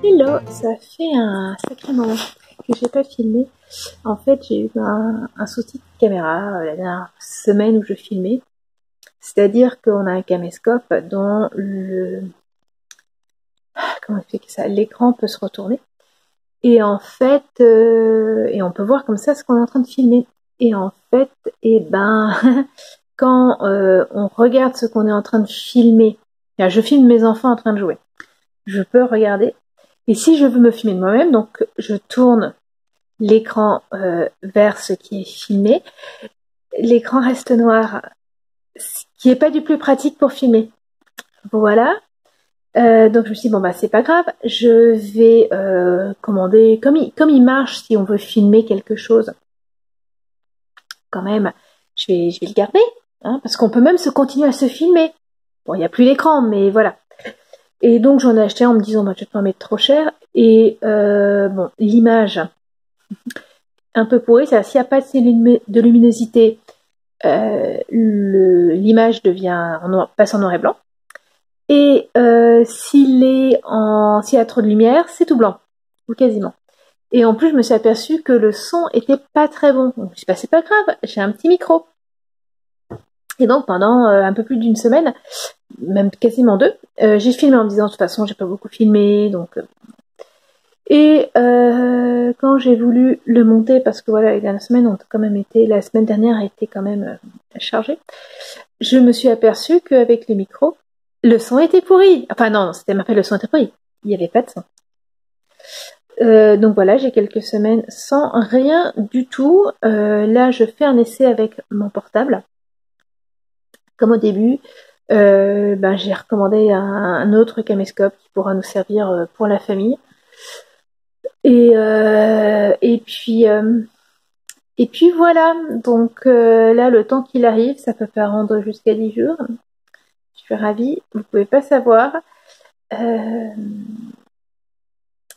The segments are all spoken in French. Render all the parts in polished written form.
Hello, ça fait un sacré moment que j'ai pas filmé. En fait, j'ai eu un souci de caméra la dernière semaine où je filmais. C'est-à-dire qu'on a un caméscope dont comment expliquer ça, l'écran peut se retourner. Et en fait, et on peut voir comme ça ce qu'on est en train de filmer. Et en fait, quand on regarde ce qu'on est en train de filmer, je filme mes enfants en train de jouer. Je peux regarder. Et si je veux me filmer de moi-même, donc je tourne l'écran vers ce qui est filmé. L'écran reste noir, ce qui n'est pas du plus pratique pour filmer. Voilà. Donc je me suis dit, bon bah c'est pas grave, je vais commander, comme il marche si on veut filmer quelque chose, quand même, je vais le garder, hein, parce qu'on peut même continuer à se filmer. Bon, il n'y a plus l'écran, mais voilà. Et donc j'en ai acheté en me disant, bah, je vais pas en mettre trop cher. Et bon, l'image, un peu pourrie, c'est-à-dire s'il n'y a pas de luminosité, l'image passe en noir et blanc. Et s'il y a trop de lumière, c'est tout blanc, ou quasiment. Et en plus, je me suis aperçue que le son était pas très bon. Donc, je me suis dit, bah, c'est pas grave, j'ai un petit micro. Et donc, pendant un peu plus d'une semaine, même quasiment 2, j'ai filmé en me disant, de toute façon, j'ai pas beaucoup filmé, donc... quand j'ai voulu le monter, parce que voilà, la semaine dernière a été quand même chargée, je me suis aperçue qu'avec le micro, le son était pourri. Enfin non, c'était même pas le son était pourri, il n'y avait pas de son. Donc voilà, j'ai quelques semaines sans rien du tout. Là, je fais un essai avec mon portable. Comme au début, j'ai recommandé un autre caméscope qui pourra nous servir pour la famille. Et puis voilà, donc là, le temps qu'il arrive, ça peut pas rendre jusqu'à 10 jours. Je suis ravie, vous pouvez pas savoir.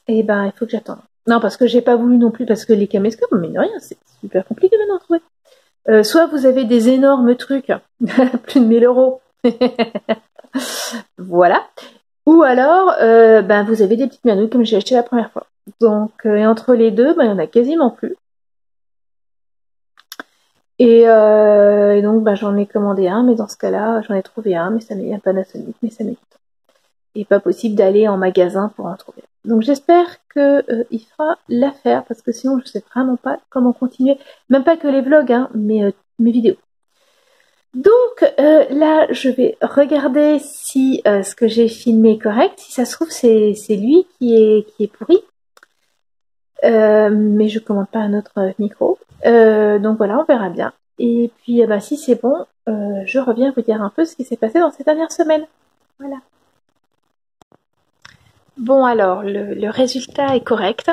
Il faut que j'attende. Non, parce que j'ai pas voulu non plus, parce que les caméscopes, mais de rien, c'est super compliqué maintenant à trouver. Soit vous avez des énormes trucs, plus de 1000 euros. Voilà. Ou alors, vous avez des petites merdouilles comme j'ai acheté la première fois. Donc, entre les deux, il y en a quasiment plus. Et donc, j'en ai commandé un, mais dans ce cas-là, j'en ai trouvé un, mais ça met un Panasonic, mais ça met du temps. Et pas possible d'aller en magasin pour en trouver. Donc, j'espère que il fera l'affaire, parce que sinon, je sais vraiment pas comment continuer. Même pas que les vlogs, hein, mais mes vidéos. Donc là, je vais regarder si ce que j'ai filmé est correct. Si ça se trouve, c'est lui qui est pourri. Mais je commande pas un autre micro. Donc voilà, on verra bien. Et puis si c'est bon, je reviens vous dire un peu ce qui s'est passé dans ces dernières semaines. Voilà. Bon alors, le résultat est correct.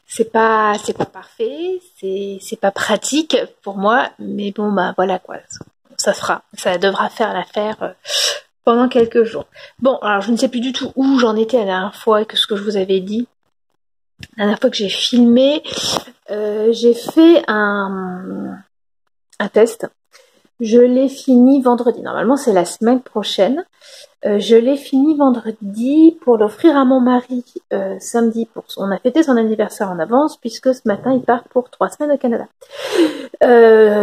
C'est pas parfait, c'est pas pratique pour moi, mais bon voilà quoi. Ça devra faire l'affaire pendant quelques jours. Bon, alors je ne sais plus du tout où j'en étais la dernière fois, que ce que je vous avais dit. La dernière fois que j'ai filmé, j'ai fait un test. Je l'ai fini vendredi. Normalement, c'est la semaine prochaine. Je l'ai fini vendredi pour l'offrir à mon mari samedi. On a fêté son anniversaire en avance puisque ce matin, il part pour 3 semaines au Canada.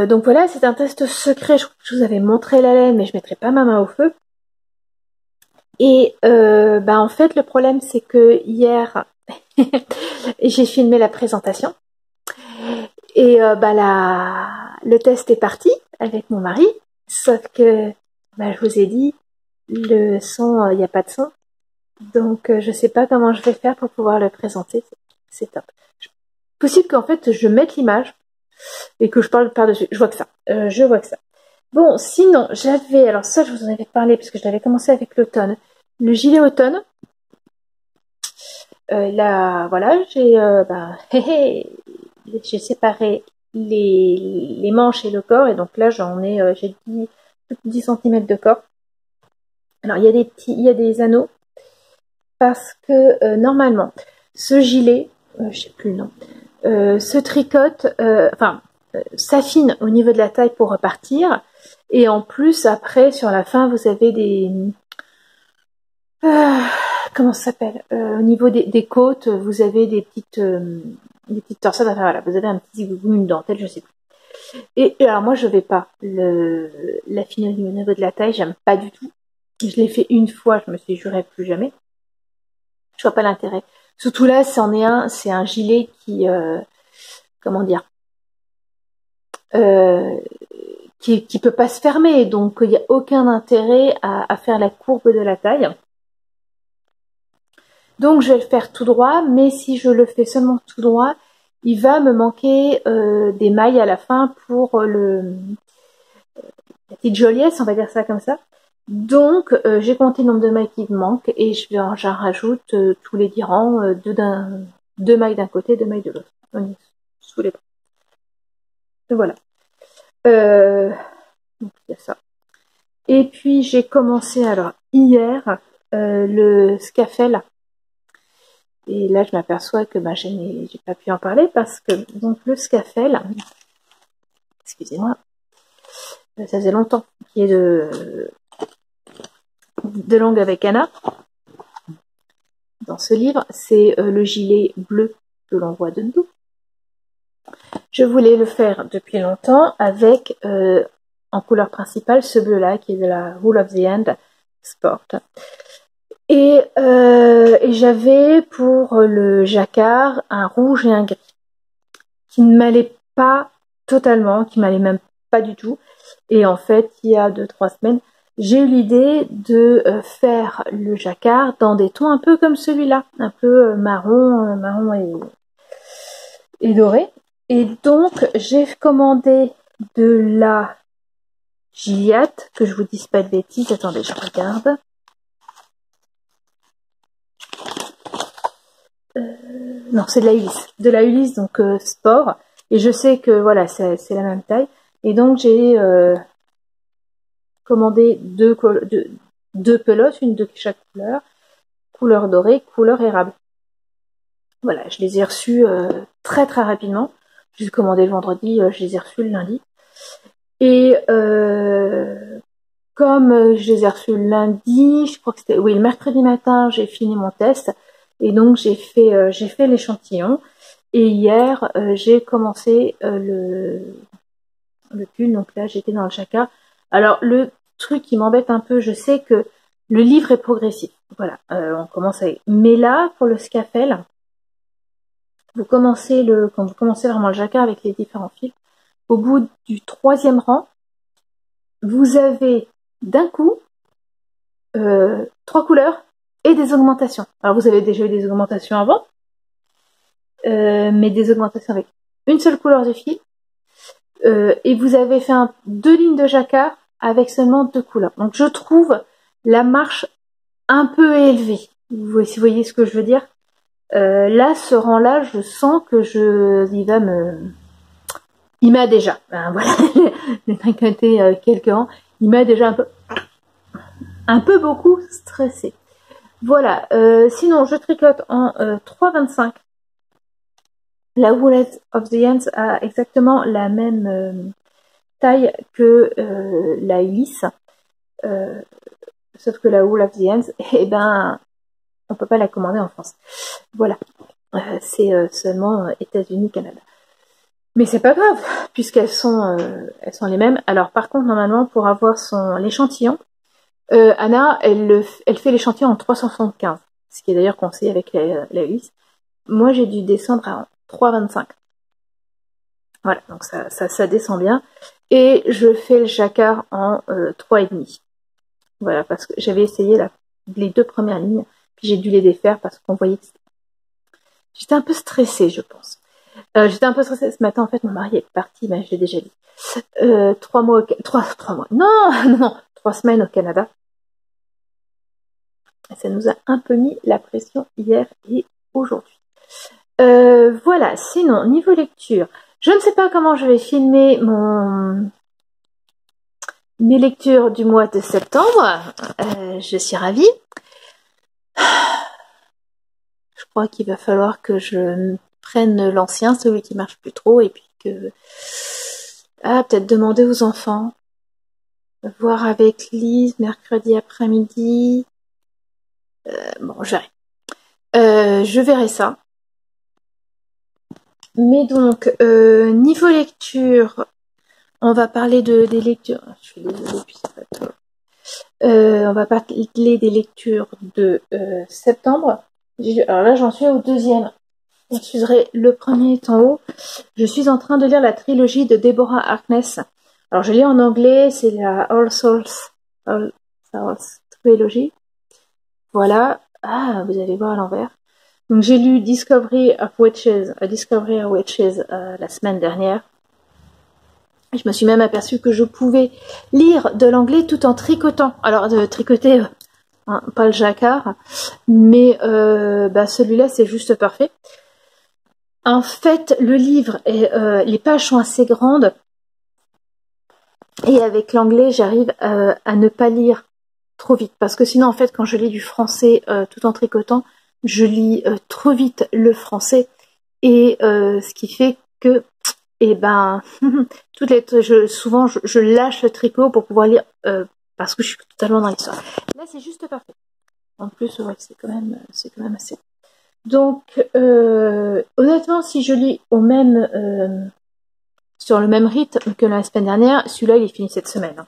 Donc voilà, c'est un test secret. Je crois que je vous avais montré la laine, mais je ne mettrai pas ma main au feu. Et en fait, le problème, c'est que hier, j'ai filmé la présentation. Et le test est parti avec mon mari. Sauf que, je vous ai dit, le son, il n'y a pas de son. Donc, je sais pas comment je vais faire pour pouvoir le présenter. C'est top. Possible qu'en fait, je mette l'image et que je parle par-dessus. Je vois que ça. Bon, sinon, alors ça, je vous en avais parlé parce que je l'avais commencé avec l'automne. Le gilet automne. Là, voilà, j'ai séparé les manches et le corps. Et donc là, j'ai 10 cm de corps. Alors, il y a des anneaux. Parce que normalement, ce gilet, je sais plus le nom, se tricote, s'affine au niveau de la taille pour repartir. Et en plus, après, sur la fin, vous avez des... comment ça s'appelle, au niveau des côtes, vous avez des petites torsades. Enfin voilà, vous avez un petit zigouigou, une dentelle, je sais plus. Et alors moi, je vais pas l'affiner au niveau de la taille, j'aime pas du tout. Je l'ai fait une fois, je me suis juré plus jamais. Je vois pas l'intérêt. Surtout là, c'est un gilet qui, comment dire, qui peut pas se fermer, donc il n'y a aucun intérêt à faire la courbe de la taille. Donc je vais le faire tout droit, mais si je le fais seulement tout droit, il va me manquer des mailles à la fin pour la petite joliesse, on va dire ça comme ça. Donc j'ai compté le nombre de mailles qui me manquent et j'en rajoute tous les 10 rangs, deux mailles d'un côté, deux mailles de l'autre. On est sous les bras. Voilà. Donc il y a ça. Et puis j'ai commencé alors hier le scafell. Et là, je m'aperçois que j'ai pas pu en parler parce que donc le scafell, excusez-moi, ça faisait longtemps qu'il est de langue avec Anna. Dans ce livre, c'est le gilet bleu que l'on voit de nous. Je voulais le faire depuis longtemps avec en couleur principale ce bleu-là qui est de la Wool of the End Sport. Et j'avais pour le jacquard un rouge et un gris qui ne m'allait pas totalement, qui m'allait même pas du tout. Et en fait, il y a 2-3 semaines, j'ai eu l'idée de faire le jacquard dans des tons un peu comme celui-là, un peu marron et doré. Et donc, j'ai commandé de la Gilliatt, que je vous dise pas de bêtises, attendez, je regarde. Non, c'est de la Ulysse donc sport. Et je sais que voilà, c'est la même taille. Et donc j'ai commandé deux pelotes, une de chaque couleur dorée, couleur érable. Voilà, je les ai reçues très très rapidement. Je les ai commandées le vendredi, je les ai reçues le lundi. Et comme je les ai reçues le lundi, je crois que c'était le mercredi matin, j'ai fini mon test. Et donc j'ai fait l'échantillon. Et hier, j'ai commencé le pull. Donc là, j'étais dans le jacquard. Alors, le truc qui m'embête un peu, je sais que le livre est progressif. Voilà, on commence avec... Mais là, pour le scafell, quand vous commencez vraiment le jacquard avec les différents fils, au bout du 3e rang, vous avez d'un coup 3 couleurs et des augmentations. Alors, vous avez déjà eu des augmentations avant, mais des augmentations avec une seule couleur de fil. Et vous avez fait 2 lignes de jacquard avec seulement 2 couleurs. Donc je trouve la marche un peu élevée. Vous voyez ce que je veux dire. Là, ce rang-là, je sens que il m'a déjà, voilà, j'ai tricoté quelques rangs, il m'a déjà un peu beaucoup stressé. Voilà, sinon je tricote en 3,25. La Wool of the Ends a exactement la même taille que la Ulysse, sauf que la Wool of the Ends, eh ben, on peut pas la commander en France. Voilà, c'est seulement États-Unis, Canada. Mais c'est pas grave, puisqu'elles sont les mêmes. Alors par contre, normalement, pour avoir l'échantillon, Anna, elle fait l'échantillon en 375, ce qui est d'ailleurs conseillé avec la Ulysse. Moi, j'ai dû descendre à 3,25. Voilà, donc ça descend bien. Et je fais le jacquard en 3,5. Voilà, parce que j'avais essayé les 2 premières lignes, puis j'ai dû les défaire parce qu'on voyait que j'étais un peu stressée, je pense. J'étais un peu stressée ce matin, en fait, mon mari est parti, mais je l'ai déjà dit. 3 mois, 3 mois, non, 3 semaines au Canada. Ça nous a un peu mis la pression hier et aujourd'hui. Voilà, sinon, niveau lecture, je ne sais pas comment je vais filmer mes lectures du mois de septembre. Je suis ravie. Je crois qu'il va falloir que je prenne l'ancien, celui qui marche plus trop, et puis que... peut-être demander aux enfants. Voir avec Lise mercredi après-midi. Bon, je verrai. Je verrai ça. Mais donc, niveau lecture, on va parler des lectures. Je suis désolée, puis c'est pas toi. On va parler des lectures de septembre. Alors là, j'en suis au deuxième. J'excuserai, le premier est en haut. Je suis en train de lire la trilogie de Deborah Harkness. Alors, je lis en anglais, c'est la All Souls trilogie. Voilà. Ah, vous allez voir à l'envers. Donc, j'ai lu Discovery of Witches la semaine dernière. Je me suis même aperçue que je pouvais lire de l'anglais tout en tricotant. Alors, de tricoter, pas le jacquard, mais celui-là, c'est juste parfait. En fait, le livre, les pages sont assez grandes. Et avec l'anglais, j'arrive à ne pas lire trop vite. Parce que sinon, en fait, quand je lis du français tout en tricotant, je lis trop vite le français. Et ce qui fait que, souvent, je lâche le tricot pour pouvoir lire parce que je suis totalement dans l'histoire. Là, c'est juste parfait. En plus, ouais, c'est quand même assez. Donc, honnêtement, si je lis sur le même rythme que la semaine dernière, celui-là, il est fini cette semaine. Hein.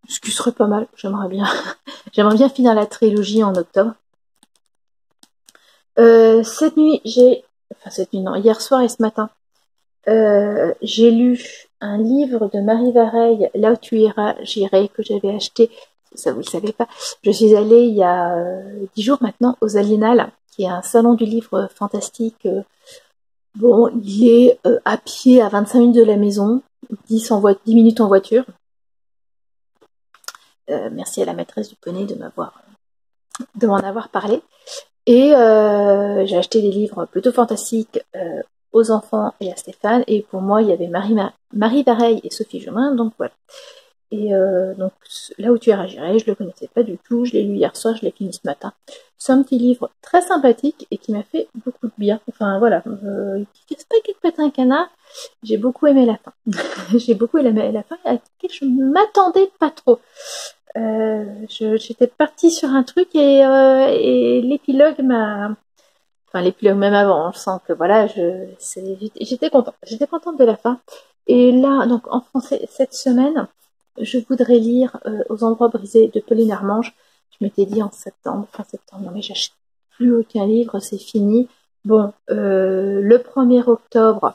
Ce qui serait pas mal. J'aimerais bien finir la trilogie en octobre. Hier soir et ce matin, j'ai lu un livre de Marie Vareille, Là où tu iras, j'irai, que j'avais acheté. Ça, vous le savez pas. Je suis allée il y a 10 jours maintenant aux Aliénales, qui est un salon du livre fantastique. Bon, il est à pied à 25 minutes de la maison, 10 minutes en voiture. Merci à la maîtresse du poney de m'en avoir parlé. Et j'ai acheté des livres plutôt fantastiques aux enfants et à Stéphane. Et pour moi, il y avait Marie Vareille et Sophie Jomain, donc voilà. Et donc, Là où tu iras, j'irai, je le connaissais pas du tout. Je l'ai lu hier soir, je l'ai fini ce matin. C'est un petit livre très sympathique et qui m'a fait beaucoup de bien. Enfin, voilà. Qui casse pas qu'il pète un canard. J'ai beaucoup aimé la fin. J'ai beaucoup aimé la fin à laquelle je m'attendais pas trop. J'étais partie sur un truc et l'épilogue m'a... Enfin, l'épilogue même avant, on sent que voilà, j'étais contente de la fin. Et là, donc en français, cette semaine, je voudrais lire Aux endroits brisés de Pauline Armange. Je m'étais dit fin septembre, non mais j'achète plus aucun livre, c'est fini. Bon, le 1er octobre,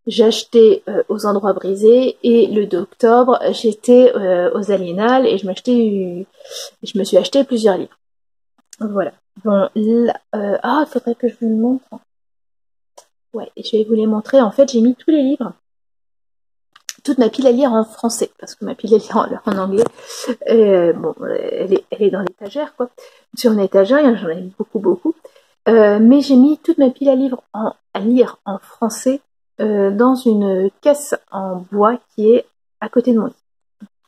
j'ai acheté Aux endroits brisés et le 2 octobre, j'étais aux Aliénales et je me suis acheté plusieurs livres. Voilà. Bon, là, il faudrait que je vous le montre. Ouais, je vais vous les montrer. En fait, j'ai mis tous les livres, toute ma pile à lire en français, parce que ma pile à lire en anglais, elle est dans l'étagère, quoi. Sur une étagère, j'en ai beaucoup. Mais j'ai mis toute ma pile à lire en français dans une caisse en bois qui est à côté de moi.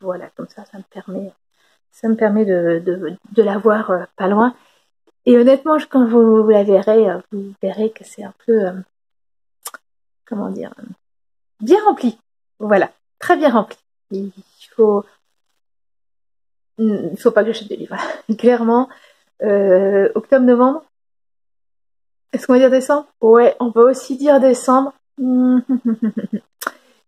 Voilà, comme ça me permet de l'avoir pas loin. Et honnêtement, quand vous la verrez, vous verrez que c'est un peu, comment dire, bien rempli. Voilà, très bien rempli. Il faut pas que j'achète des livres. Clairement, octobre-novembre. Est-ce qu'on va dire décembre? Ouais, on va aussi dire décembre.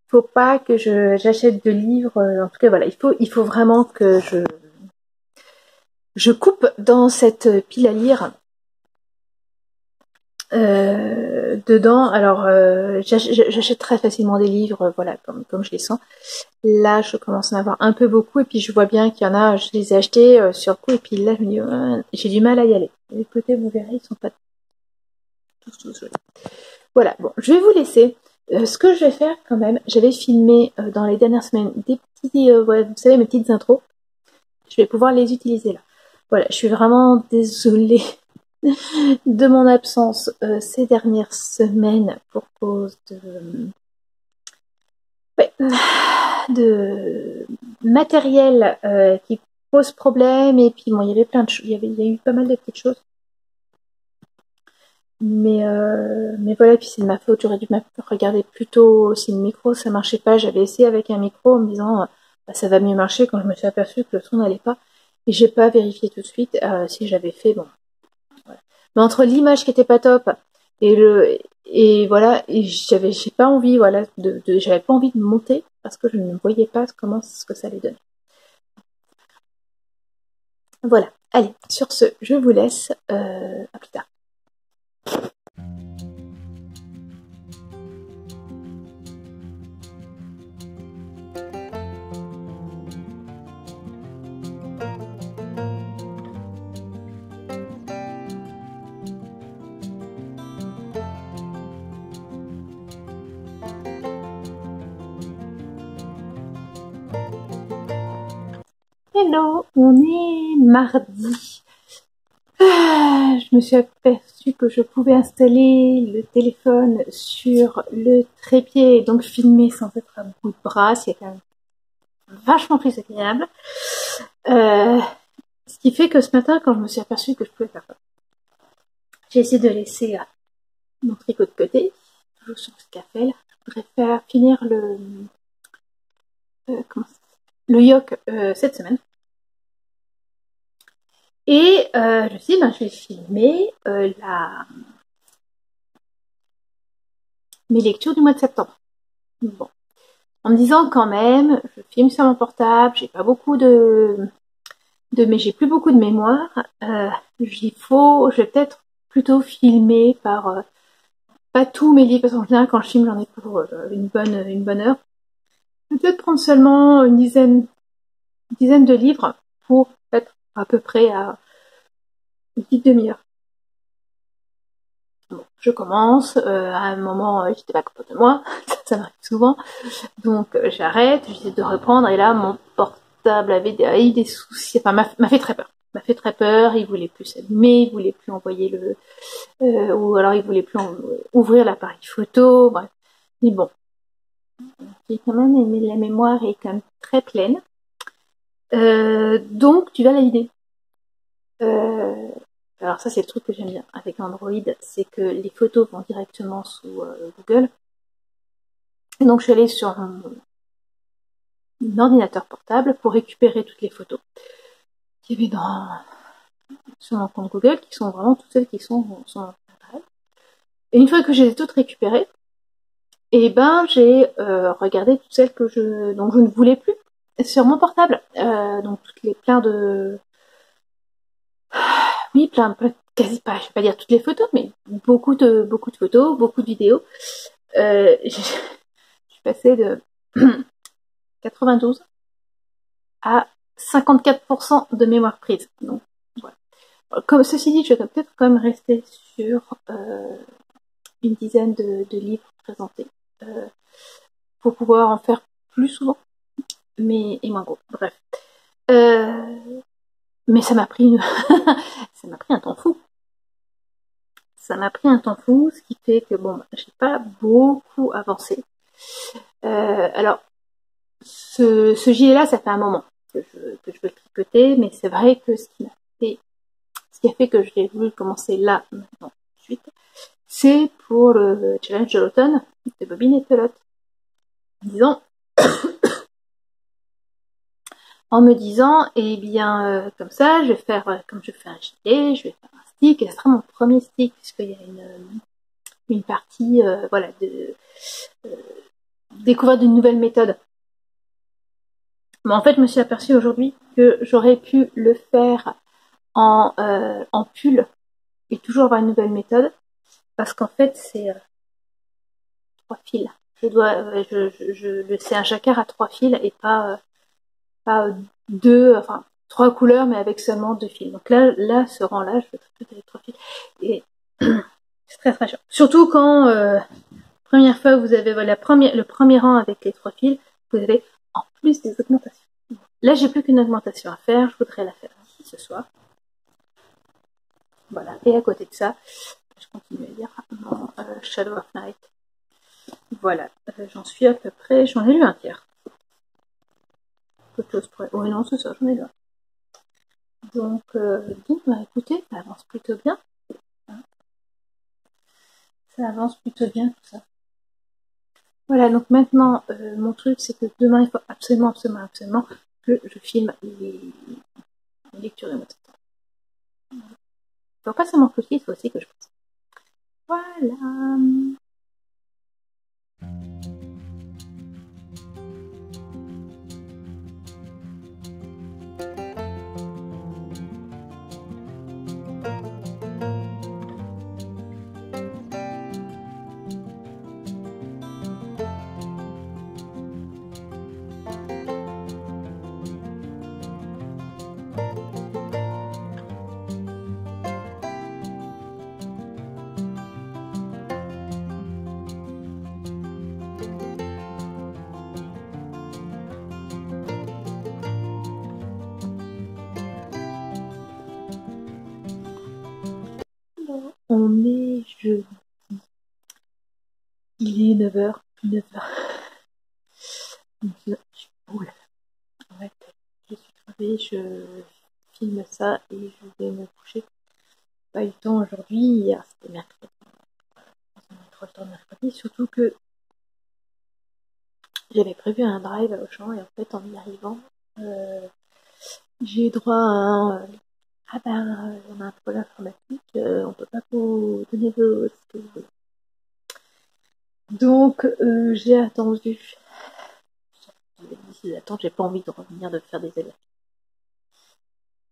Faut pas que j'achète de livres. En tout cas, voilà, il faut vraiment que je coupe dans cette pile à lire. Dedans, alors j'achète très facilement des livres, voilà, comme je les sens. Là, je commence à en avoir un peu beaucoup, et puis je vois bien qu'il y en a, je les ai achetés sur le coup, et puis là, je me dis, j'ai du mal à y aller. Les côtés, vous verrez, ils sont pas tous jolis. Voilà, bon, je vais vous laisser. Ce que je vais faire quand même, j'avais filmé dans les dernières semaines des petits, vous savez, mes petites intros. Je vais pouvoir les utiliser là. Voilà, je suis vraiment désolée de mon absence ces dernières semaines pour cause de matériel qui pose problème, et puis bon, il y avait plein de choses, il y a eu pas mal de petites choses, mais voilà, puis c'est de ma faute, j'aurais dû regarder plus tôt si le micro ça marchait pas. J'avais essayé avec un micro en me disant ça va mieux marcher, quand je me suis aperçue que le son n'allait pas, et j'ai pas vérifié tout de suite. Si j'avais fait, bon, Mais entre l'image qui était pas top et voilà, et j'ai pas envie, voilà, j'avais pas envie de monter parce que je ne voyais pas ce que ça allait donner. Voilà. Allez, sur ce, je vous laisse. À plus tard. Hello, on est mardi. Je me suis aperçue que je pouvais installer le téléphone sur le trépied et donc filmer sans être à bout de bras, c'est quand même vachement plus agréable. Ce qui fait que ce matin, quand je me suis aperçue que je pouvais faire ça, j'ai essayé de laisser mon tricot de côté, toujours sur ce café là. Je voudrais faire finir le yoke cette semaine. Et je me suis dit, je vais filmer mes lectures du mois de septembre. Bon. En me disant quand même, je filme sur mon portable, j'ai pas beaucoup mais j'ai plus beaucoup de mémoire. Je vais peut-être plutôt filmer par pas tous mes livres, parce qu'en général quand je filme j'en ai pour une bonne heure. Peut-être prendre seulement une dizaine de livres pour être à peu près à une petite demi-heure. Bon, je commence, à un moment j'étais pas contente de moi, ça m'arrive souvent, donc j'arrête, j'essaie de reprendre et là mon portable avait des soucis, enfin m'a fait très peur, il voulait plus s'allumer, il voulait plus envoyer ou alors il voulait plus ouvrir l'appareil photo, bref. Mais bon, j'ai quand même la mémoire est quand même très pleine, donc tu vas la vider. Alors ça c'est le truc que j'aime bien avec Android, c'est que les photos vont directement sous Google. Et donc je suis allée sur mon ordinateur portable pour récupérer toutes les photos qu'il y avait sur mon compte Google, qui sont vraiment toutes celles qui sont sur mon appareil. Et une fois que je les ai toutes récupérées, et j'ai regardé toutes celles dont je ne voulais plus sur mon portable. Donc quasi pas, je vais pas dire toutes les photos, mais beaucoup de photos, beaucoup de vidéos. Je suis passée de 92 à 54% de mémoire prise. Donc, voilà. Comme ceci dit, je vais peut-être quand même rester sur une dizaine de livres présentés pour pouvoir en faire plus souvent, et moins gros. Bref. Mais ça m'a pris ça m'a pris un temps fou. Ça m'a pris un temps fou, ce qui fait que j'ai pas beaucoup avancé. Alors, ce gilet-là, ça fait un moment que je veux le tricoter, mais c'est vrai que ce qui a fait que j'ai voulu commencer là, maintenant, tout de suite, c'est pour le challenge de l'automne de Bobine et Pelote. En me disant, comme ça, je vais faire, comme je fais un gilet, je vais faire un stick, et ce sera mon premier stick, puisqu'il y a une partie, de découverte d'une nouvelle méthode. Mais en fait, je me suis aperçue aujourd'hui que j'aurais pu le faire en pull et toujours avoir une nouvelle méthode, parce qu'en fait, c'est 3 fils. C'est un jacquard à 3 fils et pas 3 couleurs, mais avec seulement 2 fils. Donc là, ce rang-là, je fais tout avec 3 fils. Et c'est très très chiant. Surtout quand, première fois, vous avez le premier rang avec les 3 fils, vous avez en plus des augmentations. Là, j'ai plus qu'une augmentation à faire, je voudrais la faire ce soir. Voilà. Et à côté de ça, je continue à lire mon Shadow of Night. Voilà. J'en suis à peu près, j'en ai lu un tiers. Quelque chose pourrait... Oui, non, c'est ça, j'en ai lu un. Donc, écoutez, ça avance plutôt bien. Ça avance plutôt bien, tout ça. Voilà, donc maintenant, mon truc, c'est que demain, il faut absolument que je filme les lectures de mois de septembre. faut pas seulement Floki, il faut aussi que je pense. Voilà. On est jeudi. Il est 9h. 9h. Oula. Ouais, je suis crevée, je filme ça et je vais me coucher. Pas eu le temps aujourd'hui, hier c'était mercredi. On a trop le temps mercredi, surtout que j'avais prévu un drive à Auchan et en fait en y arrivant, j'ai eu droit à un ah ben on a un problème informatique, on peut pas vous donner ce que vous voulez. Donc j'ai attendu. D'ici d'attente, j'ai pas envie de revenir de faire des allers.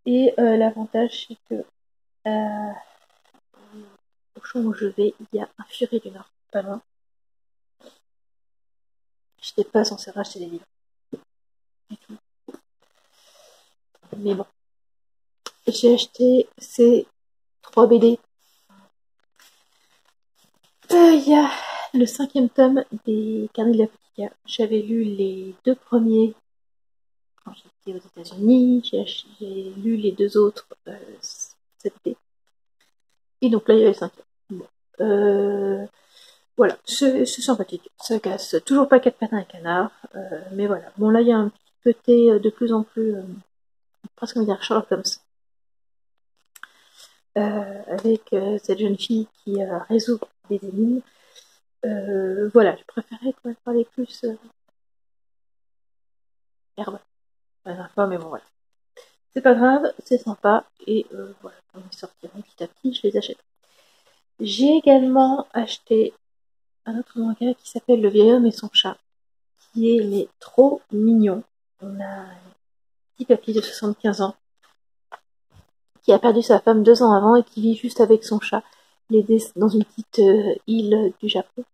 Et l'avantage c'est que au champ où je vais, il y a un Furet du Nord, pas loin. Je n'étais pas censée racheter des livres. Du tout. Mais bon. J'ai acheté ces 3 BD. Il y a le 5e tome des Carnets de l'Apothicaire. J'avais lu les 2 premiers quand j'étais aux États-Unis. J'ai lu les 2 autres cet été. Et donc là, il y a le 5e. Bon. Voilà, c'est sympathique. Ça casse toujours pas 4 pattes à un canard. Mais voilà. Bon, là, il y a un petit côté de plus en plus, presque on va dire Sherlock Holmes. Avec cette jeune fille qui résout des énigmes. Voilà, je préférais parler plus herbe la dernière fois, mais bon voilà. C'est pas grave, c'est sympa, et voilà, quand ils sortiront petit à petit, je les achète. J'ai également acheté un autre manga qui s'appelle Le vieil homme et son chat, qui est mais trop mignon. On a un petit papy de 75 ans qui a perdu sa femme 2 ans avant et qui vit juste avec son chat dans une petite île du Japon.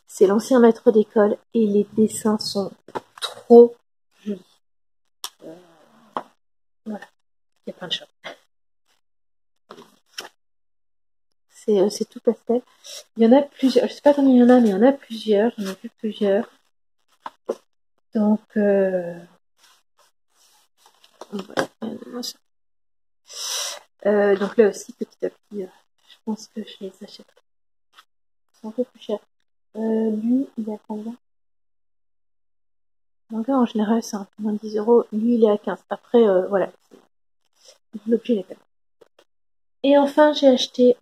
C'est l'ancien maître d'école et les dessins sont trop jolis. Voilà, il y a plein de choses. C'est tout pastel. Il y en a plusieurs. Je sais pas combien il y en a, mais il y en a plusieurs. J'en ai vu plusieurs. Donc, voilà. Donc là aussi, petit à petit, je pense que je les achèterai. Ils sont un peu plus chers. Lui, il est à combien? Le manga en général, c'est un peu moins de 10 euros. Lui, il est à 15. Après, voilà. L'objet est pas. Et enfin, j'ai acheté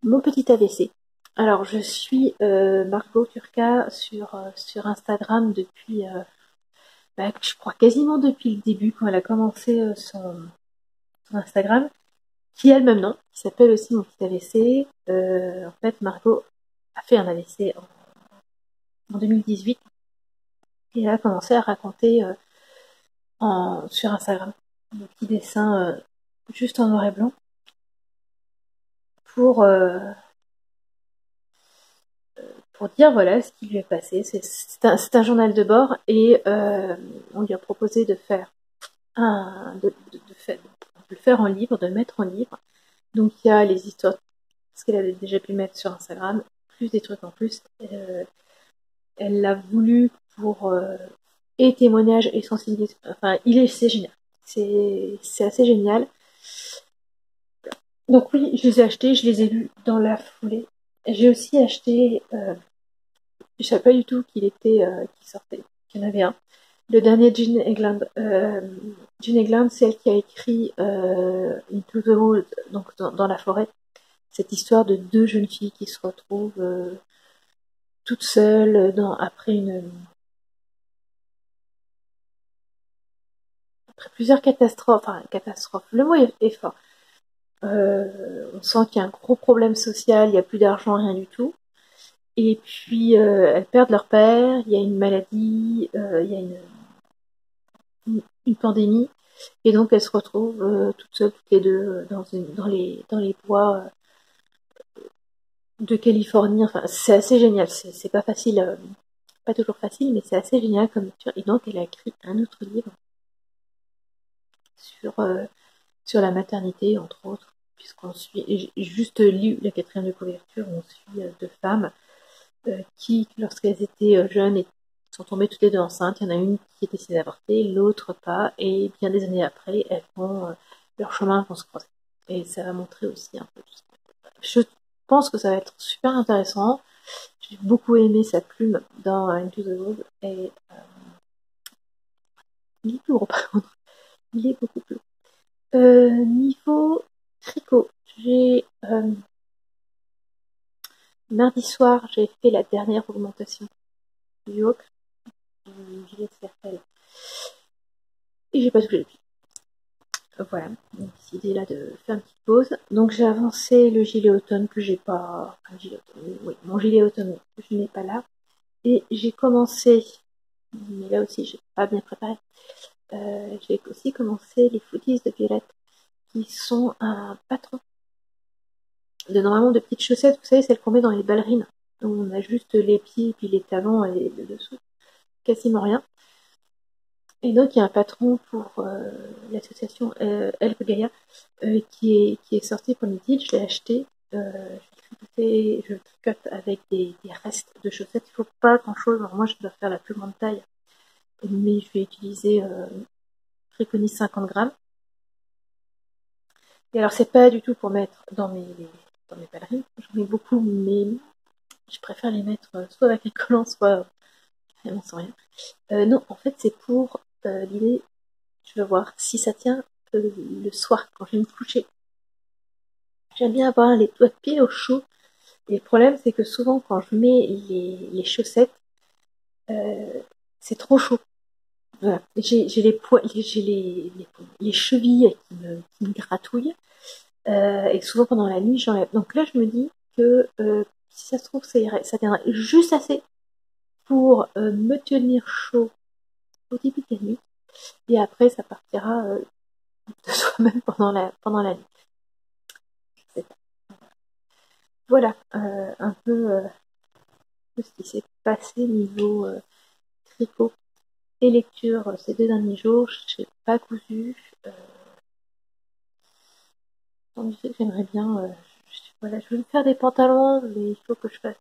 mon petit AVC. Alors, je suis Margot Turca sur Instagram depuis, je crois quasiment depuis le début, quand elle a commencé son Instagram, qui a le même nom, qui s'appelle aussi Mon petit AVC. En fait, Margot a fait un AVC en 2018 et elle a commencé à raconter sur Instagram des petits dessins juste en noir et blanc pour dire voilà ce qui lui est passé. C'est un journal de bord et on lui a proposé de faire de le faire en livre, de le mettre en livre. Donc il y a les histoires, ce qu'elle avait déjà pu mettre sur Instagram, plus des trucs en plus. Elle l'a voulu pour et témoignage et sensibilité. Enfin, c'est génial. C'est assez génial. Donc oui, je les ai achetés, je les ai lus dans la foulée. J'ai aussi acheté, je savais pas du tout qu'il sortait, qu'il y en avait un. Le dernier Jean Egland. Jean Egland, c'est elle qui a écrit Into the Woods, donc dans la forêt. Cette histoire de 2 jeunes filles qui se retrouvent toutes seules après plusieurs catastrophes. Enfin, catastrophe, le mot est fort. On sent qu'il y a un gros problème social, il n'y a plus d'argent, rien du tout. Et puis elles perdent leur père, il y a une maladie, il y a une pandémie, et donc elles se retrouvent toutes seules, toutes les deux, dans les bois de Californie. Enfin, c'est assez génial, c'est pas facile, pas toujours facile, mais c'est assez génial comme lecture. Et donc elle a écrit un autre livre sur la maternité, entre autres, puisqu'on suit, j'ai juste lu la 4e de couverture, on suit deux femmes qui, lorsqu'elles étaient jeunes, sont tombées toutes les deux enceintes. Il y en a une qui était décidée d'avorter, l'autre pas, et bien des années après, leurs chemins vont se croiser. Et ça va montrer aussi un peu tout ça. Je pense que ça va être super intéressant. J'ai beaucoup aimé sa plume dans Into the Wild, et il est plus gros par contre. Il est beaucoup plus gros. Niveau tricot, mardi soir, j'ai fait la dernière augmentation du Hawk, du gilet de Serpel. Et j'ai pas touché le pied. Voilà, j'ai décidé là de faire une petite pause. Donc j'ai avancé le gilet automne que j'ai pas. Enfin, gilet automne, oui, mon gilet automne que je n'ai pas là. Et j'ai commencé, mais là aussi j'ai pas bien préparé. J'ai aussi commencé les footies de Violette, qui sont un patron de normalement de petites chaussettes, vous savez, celles qu'on met dans les ballerines, où on a juste les pieds, puis les talons et le dessous, quasiment rien. Et donc il y a un patron pour l'association Help Gaia qui est sorti pour Midi. Je l'ai acheté. Je tricote avec des restes de chaussettes. Il ne faut pas grand chose. Alors moi je dois faire la plus grande taille, mais je vais utiliser préconise 50 grammes. Et alors c'est pas du tout pour mettre dans mes ballerines. J'en ai beaucoup, mais je préfère les mettre soit avec un collant, soit vraiment sans rien. Non, en fait c'est pour l'idée. Je vais voir si ça tient le soir quand je vais me coucher. J'aime bien avoir les doigts de pied au chaud. Et le problème, c'est que souvent, quand je mets les chaussettes, c'est trop chaud. Voilà. J'ai les chevilles qui me gratouillent. Et souvent, pendant la nuit, j'enlève. Donc là, je me dis que si ça se trouve, ça tiendrait juste assez pour me tenir chaud au début de la nuit. Et après, ça partira de soi-même pendant la nuit. Voilà, un peu ce qui s'est passé niveau tricot et lecture ces 2 derniers jours. Je n'ai pas cousu. Donc j'aimerais bien. Voilà, je veux me faire des pantalons, mais il faut que je fasse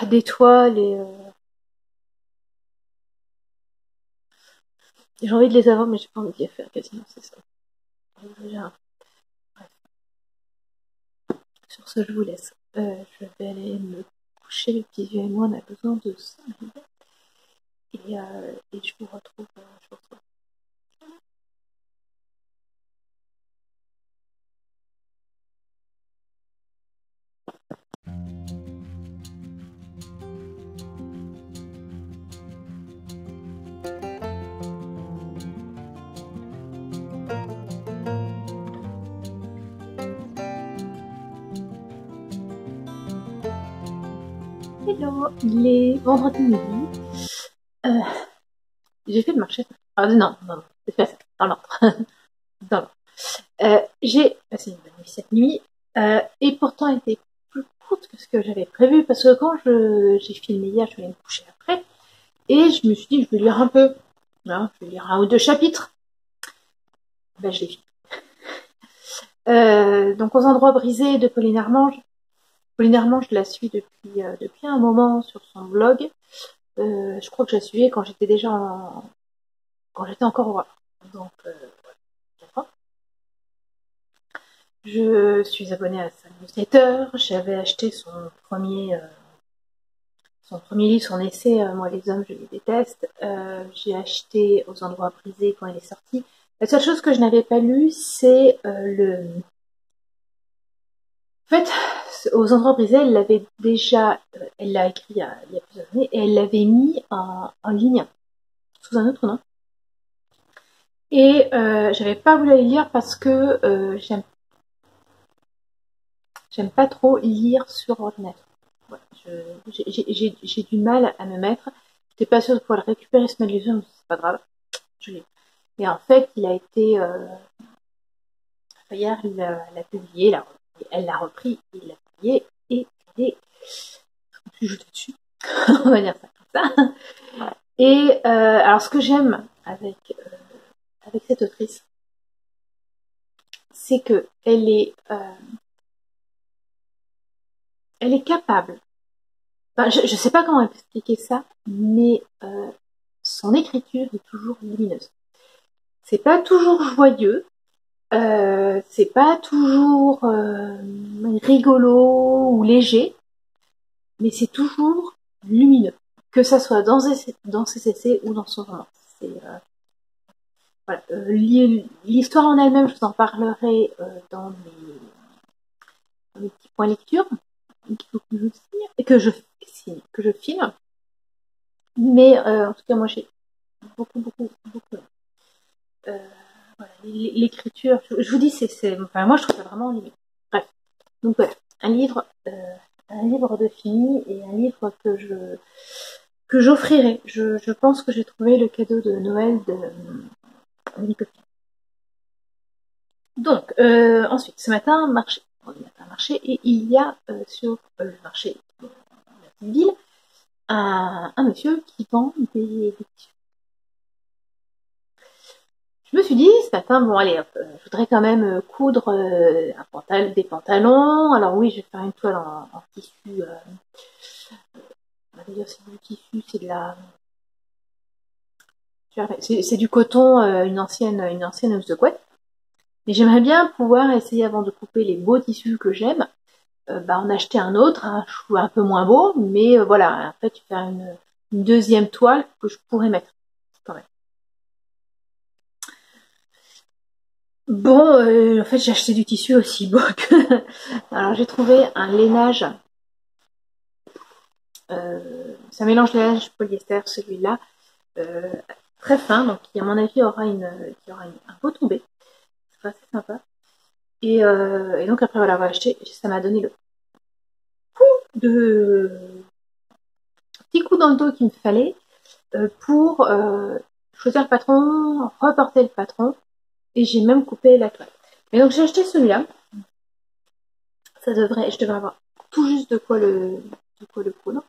des toiles et j'ai envie de les avoir, mais j'ai pas envie de les faire quasiment, c'est ça. Bref. Sur ce, je vous laisse. Je vais aller me coucher. Le petit vieux et moi, on a besoin de ça. Et je vous retrouve. Hello, il est vendredi midi. J'ai fait le marché. Ah non, c'est pas ça. Dans l'ordre. Dans l'ordre. J'ai passé une bonne nuit cette nuit, et pourtant elle était plus courte que ce que j'avais prévu, parce que quand j'ai filmé hier, je vais me coucher après, et je me suis dit, je vais lire un peu. Hein, je vais lire 1 ou 2 chapitres. Ben, je l'ai fini. Donc, Aux endroits brisés de Pauline Armange. Pauline Armange, je la suis depuis un moment sur son blog. Je crois que je la suivais quand j'étais quand j'étais encore au Havre. Donc, 4 ans. Je suis abonnée à sa newsletter. J'avais acheté son premier livre, son essai, Moi les hommes, je les déteste. J'ai acheté Aux endroits brisés quand il est sorti. La seule chose que je n'avais pas lu, c'est En fait, Aux endroits brisés, elle l'avait déjà, elle l'a écrit il y a plusieurs années, et elle l'avait mis en ligne sous un autre nom. Et j'avais pas voulu les lire parce que j'aime pas trop lire sur ordinateur. Voilà, j'ai du mal à me mettre. J'étais pas sûre de pouvoir le récupérer ce magazine, mais c'est pas grave. Je l'ai. Et en fait, il a été Fayard l'a publié, elle l'a repris, il l'a publié et il est plus jeté dessus. On va dire ça comme ça. Et alors ce que j'aime avec cette autrice, c'est que elle est capable. Enfin, je sais pas comment expliquer ça, mais son écriture est toujours lumineuse. C'est pas toujours joyeux, c'est pas toujours rigolo ou léger, mais c'est toujours lumineux, que ça soit dans ses essais ou dans son roman. C'est voilà. L'histoire en elle-même, je vous en parlerai dans mes petits points lecture qu'il faut que je signe et que je filme. Mais en tout cas, moi j'ai beaucoup. Voilà, l'écriture, je vous dis, enfin, moi je trouve ça vraiment limite. Bref, donc voilà, un livre de fini et un livre que j'offrirai. Je pense que j'ai trouvé le cadeau de Noël de mes copines. Donc ensuite, ce matin, marché et il y a sur le marché de la petite ville un monsieur qui vend des tissus. Je me suis dit ce matin, bon allez, je voudrais quand même coudre des pantalons. Alors oui, je vais faire une toile en tissu. D'ailleurs, c'est du tissu, c'est de la, c'est du coton, une ancienne housse de couette. Mais j'aimerais bien pouvoir essayer avant de couper les beaux tissus que j'aime, en acheter un autre, un peu moins beau, mais voilà, en fait, faire une deuxième toile que je pourrais mettre quand même. Bon, en fait, j'ai acheté du tissu aussi beau que... Alors, j'ai trouvé un lainage. Ça mélange lainage polyester, celui-là, très fin, donc qui, à mon avis, aura un beau tombé. C'est assez sympa. Et donc, après, voilà, acheté. Ça m'a donné le petit coup dans le dos qu'il me fallait pour choisir le patron, reporter le patron. Et j'ai même coupé la toile. Et donc j'ai acheté celui-là. Je devrais avoir tout juste de quoi le coudre.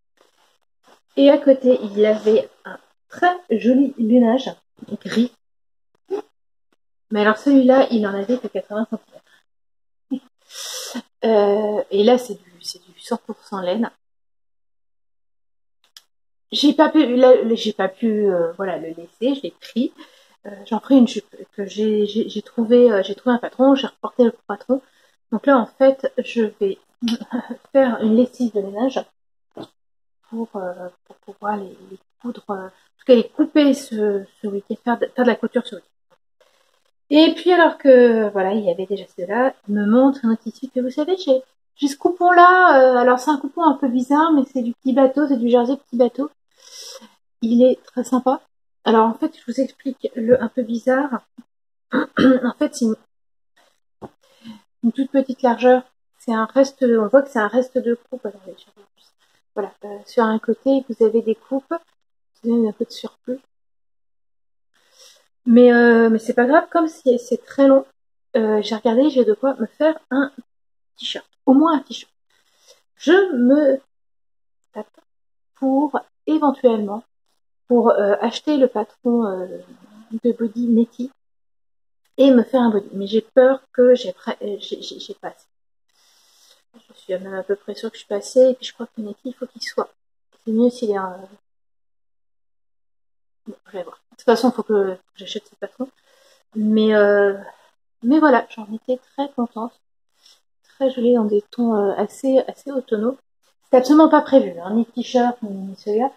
Et à côté, il y avait un très joli lainage gris. Mais alors celui-là, il en avait que 80 cm. Et là, c'est du 100% laine. J'ai pas pu voilà, le laisser, je l'ai pris. J'en ferai une jupe que j'ai trouvé un patron, j'ai reporté le patron. Donc là, en fait, je vais faire une lessive de lainage pour pouvoir les coudre, en tout cas les couper ce week-end, faire de la couture ce week-end. Et puis alors que voilà, il y avait déjà cela, il me montre un tissu que vous savez, j'ai ce coupon là, alors c'est un coupon un peu bizarre, mais c'est du petit bateau, c'est du jersey petit bateau. Il est très sympa. Alors en fait, je vous explique le un peu bizarre. En fait, c'est une toute petite largeur. C'est un reste, on voit que c'est un reste de coupe. Voilà, sur un côté, vous avez des coupes, vous avez un peu de surplus. Mais c'est pas grave, comme si c'est très long. J'ai regardé, j'ai de quoi me faire un t-shirt, au moins un t-shirt. Je me tape pour éventuellement acheter le patron de body Netty et me faire un body. Mais j'ai peur que j'ai pas assez. Je suis même à peu près sûre que je suis passée, et puis je crois que Netty, il faut qu'il soit. C'est mieux s'il est un... Bon, je vais voir. De toute façon, il faut que j'achète ce patron. Mais voilà, j'en étais très contente. Très joli dans des tons assez automnaux. C'était absolument pas prévu, hein, ni t-shirt, ni celui-là.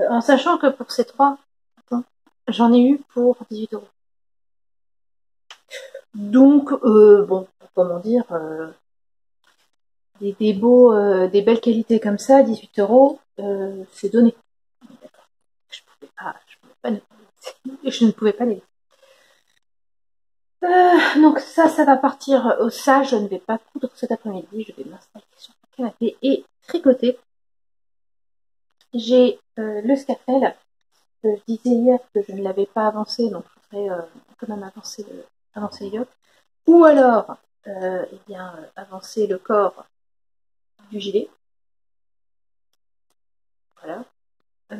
En sachant que pour ces trois, j'en ai eu pour 18 €. Donc, bon, comment dire, des belles qualités comme ça, 18 €, c'est donné. Je ne pouvais pas les laisser. Donc ça va partir. Ça, je ne vais pas coudre cet après-midi. Je vais m'installer sur le canapé et tricoter. J'ai le scafell. Je disais hier que je ne l'avais pas avancé, donc je voudrais quand même avancer le yoke. Ou alors, eh bien, avancer le corps du gilet. Voilà. Là,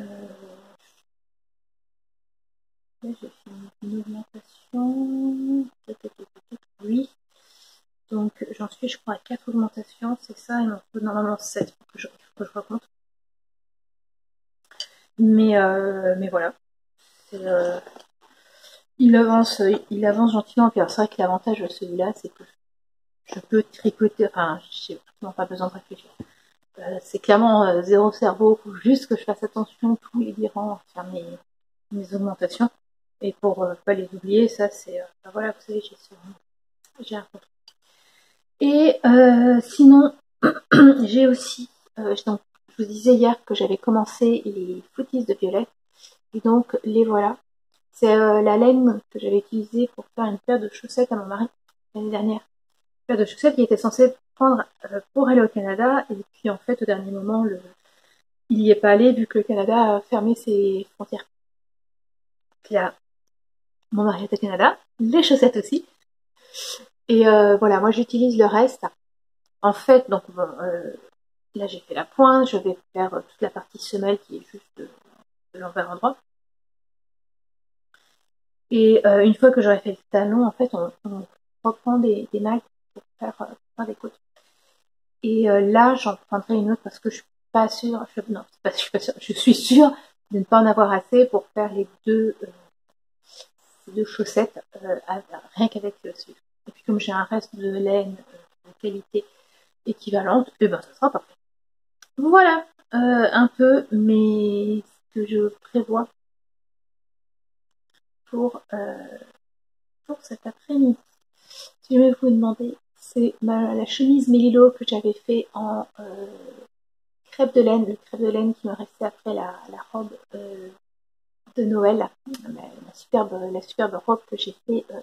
j'ai fait une augmentation. Oui. Donc, j'en suis, je crois, à 4 augmentations. C'est ça, il m'en faut normalement 7. Faut que je recompte. Mais voilà. Il avance gentiment. Puis c'est vrai que l'avantage de celui-là, c'est que je peux tricoter. Enfin, j'ai vraiment pas besoin de réfléchir. C'est clairement zéro cerveau. Faut juste que je fasse attention tous les virants à faire mes augmentations. Et pour pas les oublier, ça c'est... voilà, vous savez, j'ai un contrôle. Et sinon, j'ai aussi... donc, je vous disais hier que j'avais commencé les footies de Violette. Et donc, les voilà. C'est la laine que j'avais utilisée pour faire une paire de chaussettes à mon mari l'année dernière. Une paire de chaussettes qui était censée prendre pour aller au Canada. Et puis, en fait, au dernier moment, il n'y est pas allé vu que le Canada a fermé ses frontières. Puis là, mon mari est au Canada, les chaussettes aussi. Et voilà, moi j'utilise le reste. En fait, donc bon, là j'ai fait la pointe, je vais faire toute la partie semelle qui est juste de l'envers endroit. Et une fois que j'aurai fait le talon, en fait, on reprend des mailles pour faire des côtes. Et là, j'en prendrai une autre parce que je suis pas sûre, non, je suis pas sûre, je suis sûre de ne pas en avoir assez pour faire les deux chaussettes, rien qu'avec celui. Et puis comme j'ai un reste de laine de qualité équivalente, et ben ça sera parfait. Voilà un peu ce que je prévois pour cet après-midi. Si je vais vous demander, c'est la chemise Mélilo que j'avais fait en crêpe de laine, le crêpe de laine qui me restait après la robe de Noël, la superbe robe que j'ai fait à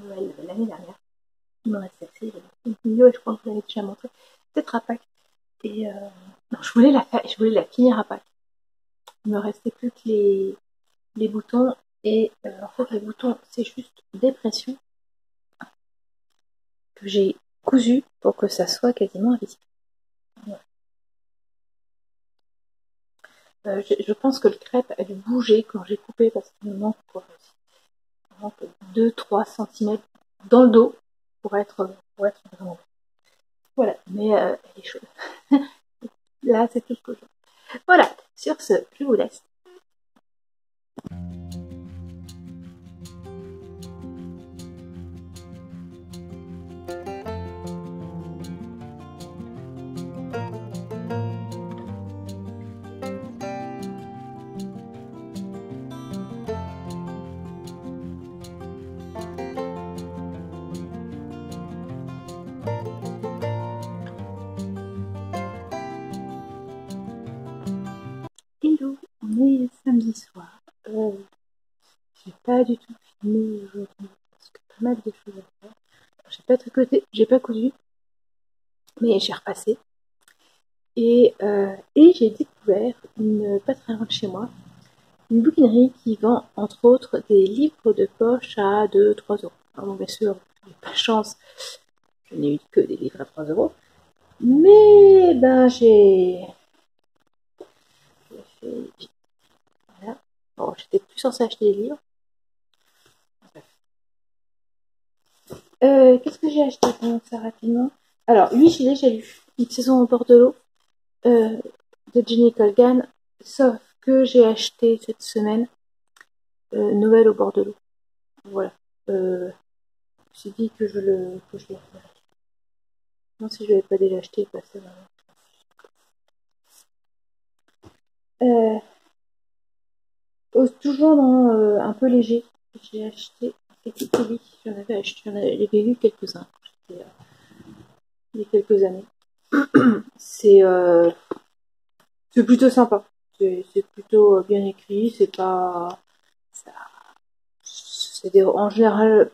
Noël l'année dernière. Il me reste assez, une vidéo et je crois que je vous l'avais déjà montré. Peut-être à Pâques. Et non, je voulais la finir à Pâques. Il me restait plus que les boutons. Et en fait, les boutons, c'est juste des pressions que j'ai cousu pour que ça soit quasiment invisible. Voilà. Je pense que le crêpe a dû bouger quand j'ai coupé parce qu'il me manque 2-3 cm dans le dos pour être vraiment. Voilà, mais elle est chaude. Là, c'est tout ce que je... Voilà, sur ce, je vous laisse. Hello, on est samedi soir. J'ai pas du tout filmé aujourd'hui parce que pas mal de choses à faire. J'ai pas tricoté, j'ai pas cousu, mais j'ai repassé. Et j'ai découvert pas très loin de chez moi, une bouquinerie qui vend entre autres des livres de poche à 2-3 euros. Alors bon, bien sûr, j'ai pas de chance, je n'ai eu que des livres à 3 euros. Mais ben voilà. Bon, j'étais plus censée acheter des livres. Qu'est-ce que j'ai acheté pendant ça rapidement? Alors, 8 gilets, j'ai lu Une saison au bord de l'eau de Jenny Colgan, sauf que j'ai acheté cette semaine Noël au bord de l'eau. Voilà. J'ai dit que je le ferais. Non, si je l'avais pas déjà acheté, bah, c'est vraiment. Toujours dans un peu léger, j'ai acheté un petit colis. J'en avais lu quelques-uns il y a quelques années. C'est plutôt sympa. C'est plutôt bien écrit. C'est pas. En général,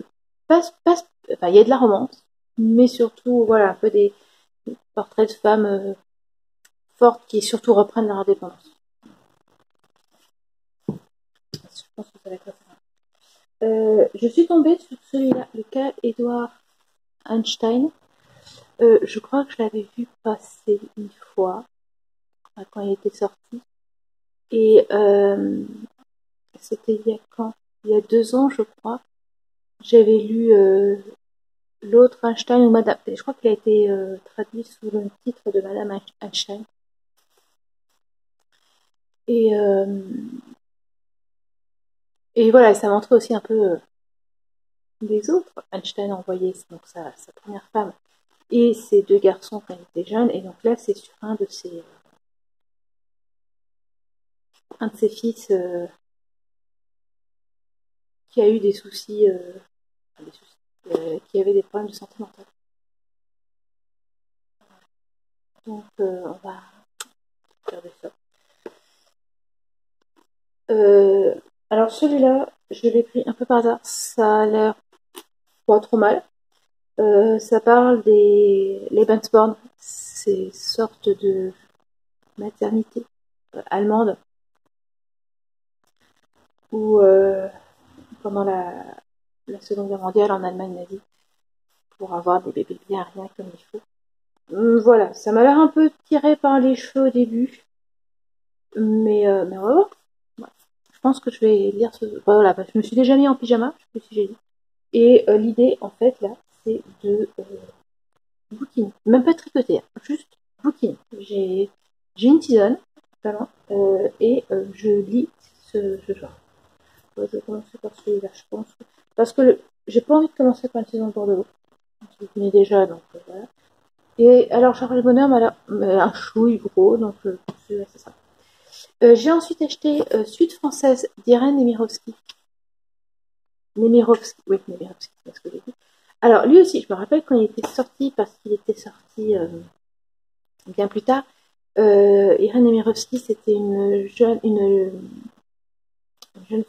enfin, il y a de la romance, mais surtout, voilà, un peu des portraits de femmes fortes qui surtout reprennent leur indépendance. Je pense que ça va être ça. Je suis tombée sur celui-là, le cas Edward Einstein. Je crois que je l'avais vu passer une fois, quand il était sorti. Et c'était il y a quand? Il y a 2 ans, je crois. J'avais lu l'autre Einstein ou Madame. Je crois qu'il a été traduit sous le titre de Madame Einstein. Et, euh, et voilà, ça montrait aussi un peu les autres. Einstein a envoyé donc sa première femme et ses 2 garçons quand ils étaient jeunes. Et donc là, c'est sur un de ses fils qui a eu des soucis, qui avait des problèmes de santé mentale. Donc on va regarder ça. Alors celui-là, je l'ai pris un peu par hasard. Ça a l'air pas trop mal. Ça parle des Lebensborn, ces sortes de maternité allemande où pendant la Seconde Guerre mondiale en Allemagne nazie pour avoir des bébés bien rien comme il faut. Voilà, ça m'a l'air un peu tiré par les cheveux au début, mais on va voir. Ouais. Je pense que je vais lire ce. Voilà, je me suis déjà mis en pyjama, je sais plus si j'ai dit. Et l'idée, en fait, là, c'est de bouquiner, même pas tricoter, hein, juste bouquiner. J'ai une tisane, vraiment, et je lis ce genre. Je vais commencer par celui-là, je pense. Parce que j'ai pas envie de commencer par une saison de Bordeaux. Je le connais déjà, donc voilà. Et alors, Charles Bonhomme, alors, un chouille gros, donc celui-là, c'est ça. J'ai ensuite acheté Suite française d'Irène Nemirovsky. Nemirovsky, oui, Nemirovsky, c'est ce que j'ai dit. Alors, lui aussi, je me rappelle quand il était sorti, parce qu'il était sorti bien plus tard. Irène Nemirovsky, c'était une jeune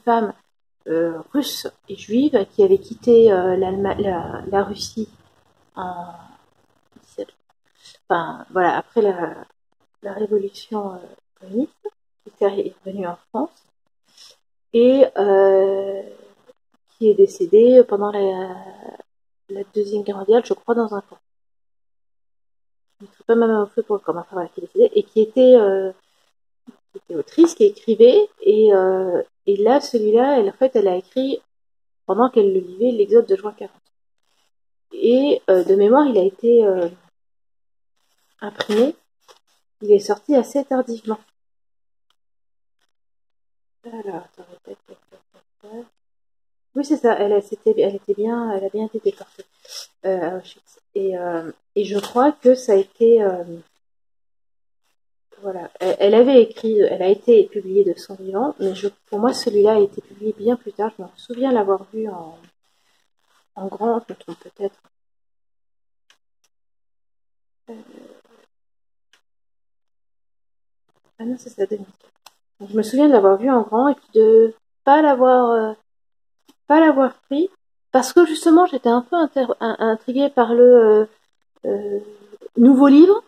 femme russe et juive qui avait quitté la Russie en enfin, voilà, après la révolution communiste, qui est revenue en France et qui est décédée pendant la Deuxième Guerre mondiale, je crois, dans un camp. Je ne sais pas même au feu pour comment voilà, qui est décédée et qui était autrice, qui écrivait et là, celui-là, en fait, elle a écrit pendant qu'elle le vivait, l'Exode de juin 40. Et de mémoire, il a été imprimé. Il est sorti assez tardivement. Alors, attends, répète. Oui, c'est ça. Elle a bien été déportée à Auschwitz. Et je crois que ça a été, voilà. Elle avait écrit, elle a été publiée de son vivant, mais pour moi, celui-là a été publié bien plus tard. Je me souviens l'avoir vu en grand, je me trompe peut-être. Ah non, c'est ça, 2004. Donc, je me souviens de l'avoir vu en grand et puis de pas l'avoir pris parce que justement j'étais un peu intriguée par le nouveau livre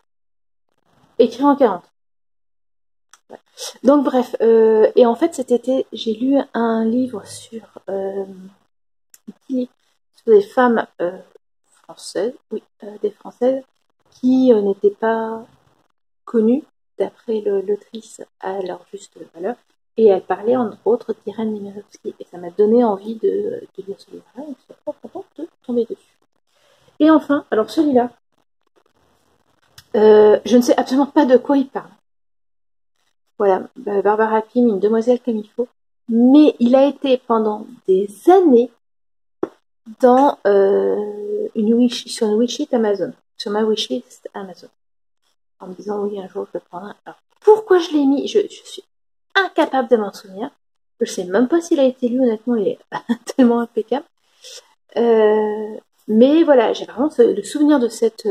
écrit en 40. Ouais. Donc bref, et en fait cet été j'ai lu un livre sur des femmes françaises, oui, des françaises qui n'étaient pas connues d'après l'autrice à leur juste valeur. Et elle parlait entre autres d'Irène Nemirovsky. Et ça m'a donné envie de lire ce livre-là. Et je suis pas contente de tomber dessus. Et enfin, alors celui-là, je ne sais absolument pas de quoi il parle. Voilà, Barbara Pym, une demoiselle comme il faut. Mais il a été pendant des années dans sur une wishlist Amazon. Sur ma wishlist Amazon. En me disant, oui, un jour je le prendrai. Alors, pourquoi je l'ai mis je suis incapable de m'en souvenir. Je sais même pas s'il a été lu, honnêtement, il est tellement impeccable. Mais voilà, j'ai vraiment le souvenir de cette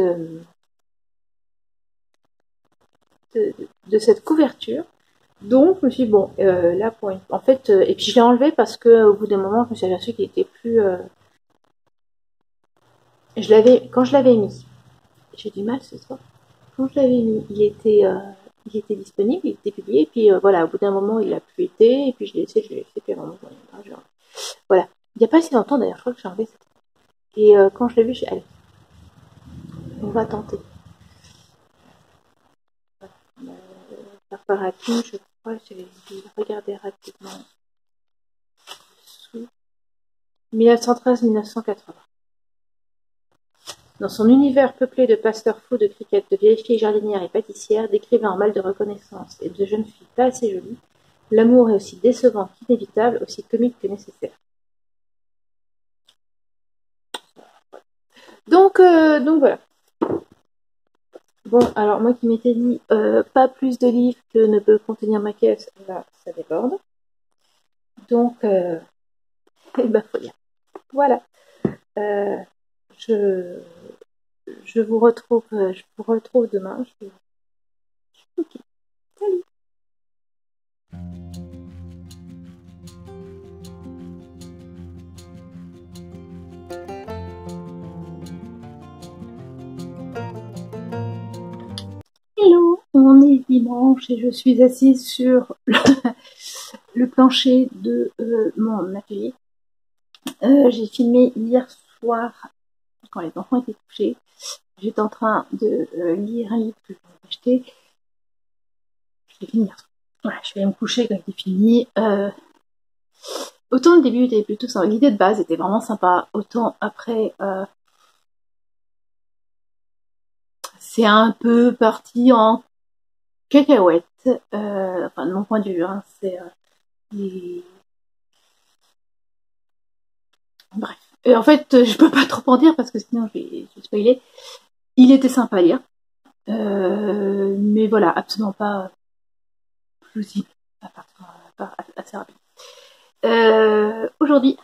de cette couverture. Donc, je me suis dit, bon, là, en fait, et puis je l'ai enlevé parce que au bout d'un moment, je me suis aperçue qu'il était plus quand je l'avais mis, j'ai du mal ce soir. Quand je l'avais mis, il était disponible, il était publié, et puis voilà, au bout d'un moment, il a plus été, et puis je l'ai laissé, puis à un moment, voilà. Il n'y a pas si longtemps d'ailleurs, je crois que j'ai enlevé cette. Et quand je l'ai vu, j'ai allez, on va tenter. Faire par rapide, je crois que j'avais regardé rapidement. 1913-1980. Dans son univers peuplé de pasteurs fous, de cricket, de vieilles filles jardinières et pâtissières, d'écrivains en mal de reconnaissance et de jeunes filles pas assez jolies, l'amour est aussi décevant qu'inévitable, aussi comique que nécessaire. Donc voilà. Bon, alors moi qui m'étais dit pas plus de livres que ne peut contenir ma caisse, là, ça déborde. Donc, il faut lire. Voilà. Euh, je vous retrouve demain. Ok. Salut. Hello, on est dimanche et je suis assise sur le plancher de mon atelier. J'ai filmé hier soir quand les enfants étaient couchés. J'étais en train de lire un livre que j'avais acheté. Je l'ai fini hier soir. Voilà, je vais me coucher quand il est fini. Autant le début était plutôt sympa. L'idée de base était vraiment sympa. Autant après, c'est un peu parti en cacahuète. Enfin, de mon point de vue, hein, c'est les... Bref. Et en fait, je peux pas trop en dire parce que sinon je vais spoiler. Il était sympa à lire. Mais voilà, absolument pas plausible. Assez rapide. Aujourd'hui,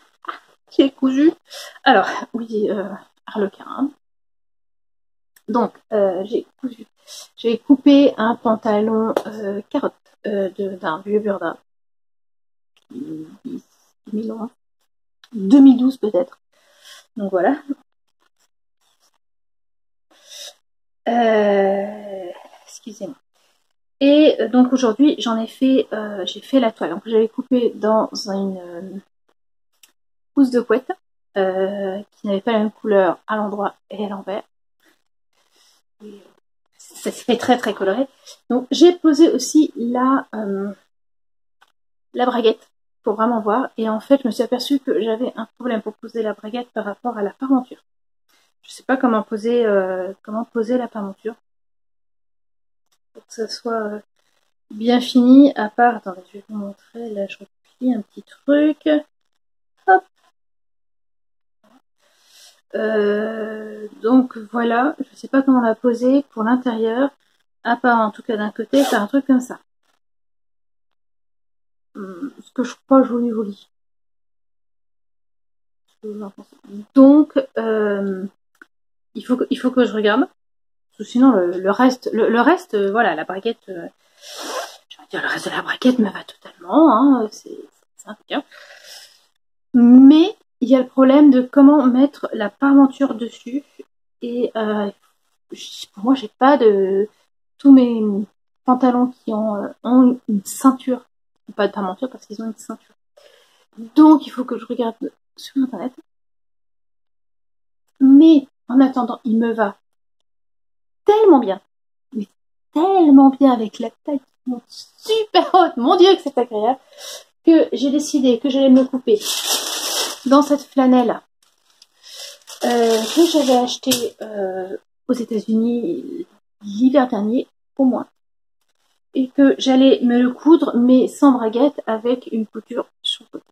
j'ai cousu. Alors, oui, Harlequin. Hein. Donc, j'ai coupé un pantalon carotte d'un vieux Burda. 2012 peut-être. Donc voilà. Excusez-moi. Et donc aujourd'hui, j'ai fait la toile. Donc j'avais coupé dans une housse de couette qui n'avait pas la même couleur à l'endroit et à l'envers. Ça s'est fait très très coloré. Donc j'ai posé aussi la braguette pour vraiment voir. Et en fait, je me suis aperçue que j'avais un problème pour poser la braguette par rapport à la parmenture. Je ne sais pas comment poser la parmenture pour que ça soit bien fini. À part, attendez, je vais vous montrer. Là, je replie un petit truc. Hop. Donc voilà, je ne sais pas comment la poser pour l'intérieur. À part en tout cas d'un côté, faire un truc comme ça. Ce que je crois joli. Donc, il faut que je regarde. Sinon, le reste, voilà, la braguette, je vais dire, le reste de la braguette me va totalement, hein, c'est impeccable. Mais, il y a le problème de comment mettre la parmenture dessus. Et pour moi, j'ai pas de... Tous mes pantalons qui ont une ceinture, pas de parmenture parce qu'ils ont une ceinture. Donc, il faut que je regarde sur Internet. Mais, en attendant, il me va tellement bien. Mais tellement bien avec la taille qui monte super haute. Mon Dieu que c'est agréable. Que j'ai décidé que j'allais me couper dans cette flanelle que j'avais achetée aux États-Unis l'hiver dernier, au moins. Et que j'allais me le coudre, mais sans braguette, avec une couture sur le côté.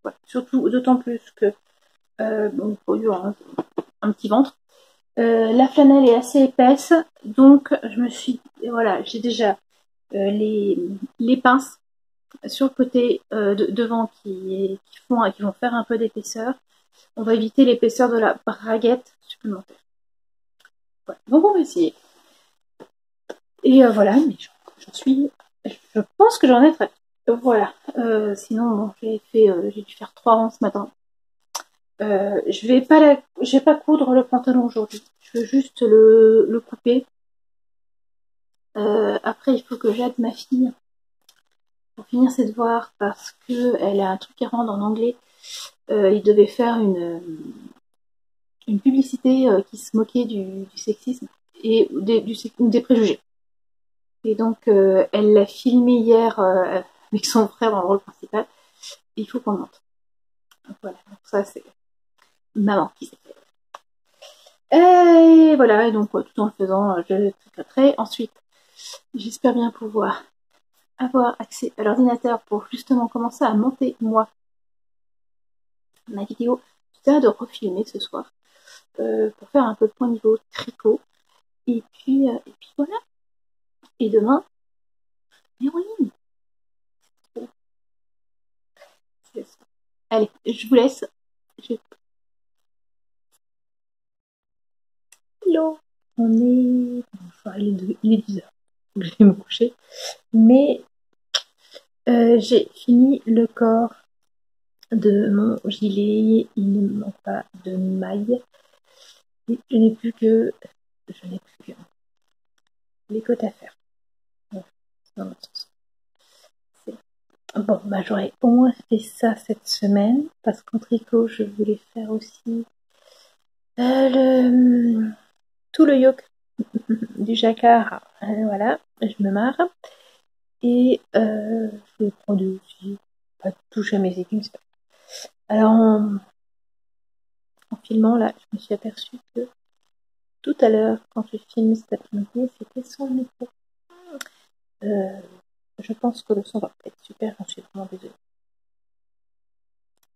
Voilà. Surtout, d'autant plus que bon, il faut un petit ventre. La flanelle est assez épaisse, donc je me suis, voilà, j'ai déjà les pinces sur le côté devant qui vont faire un peu d'épaisseur. On va éviter l'épaisseur de la braguette supplémentaire. Voilà. Donc on va essayer. Et voilà, mais je pense que j'en ai fait. Voilà. Sinon, bon, j'ai dû faire 3 rangs ce matin. je vais pas coudre le pantalon aujourd'hui. Je veux juste le couper. Après, il faut que j'aide ma fille pour finir ses devoirs parce que elle a un truc à rendre en anglais. Il devait faire une publicité qui se moquait du sexisme et des préjugés. Et donc, elle l'a filmé hier avec son frère dans le rôle principal. Et il faut qu'on monte. Donc voilà, donc ça c'est maman qui s'est fait. Et voilà, et donc tout en le faisant, je tricoterai. Ensuite, j'espère bien pouvoir avoir accès à l'ordinateur pour justement commencer à monter moi ma vidéo. J'essaierai de refilmer ce soir pour faire un peu le point niveau tricot. Et puis voilà. Et demain, on est en ligne. Allez, je vous laisse. Hello. Il est 10h. Je vais me coucher. Mais j'ai fini le corps de mon gilet. Il ne me manque pas de mailles. Et je n'ai plus que les côtes à faire. Bon, dans l'autre sens. Bon, bah j'aurais au moins fait ça cette semaine, parce qu'en tricot, je voulais faire aussi tout le yoke du jacquard. Voilà, je me marre. Et je vais prendre aussi, pas toucher à mes aiguilles. Alors, en filmant, là, je me suis aperçue que tout à l'heure, quand je filme cet après-midi, c'était sans le micro. Je pense que le son va pas être super, j'en suis vraiment désolée.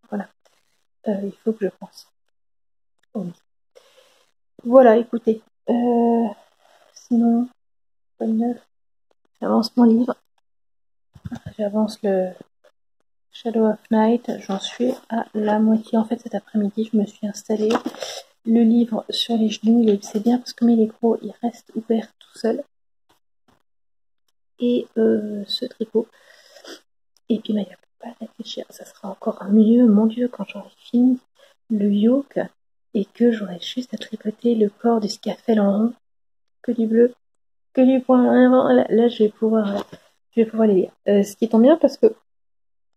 Voilà. Il faut que je pense. Oh oui. Voilà, écoutez. Sinon, pas de neuf. J'avance mon livre. J'avance le Shadow of Night. J'en suis à la moitié. En fait, cet après-midi, je me suis installée le livre sur les genoux. C'est bien parce que comme il est gros, il reste ouvert tout seul. Et ce tricot. Et puis, il n'y a pas à réfléchir. Ça sera encore mieux, mon Dieu, quand j'aurai fini le yoke et que j'aurai juste à tricoter le corps du scafel en rond, que du bleu, que du point avant. Là, je vais pouvoir les lire. Ce qui tombe bien parce que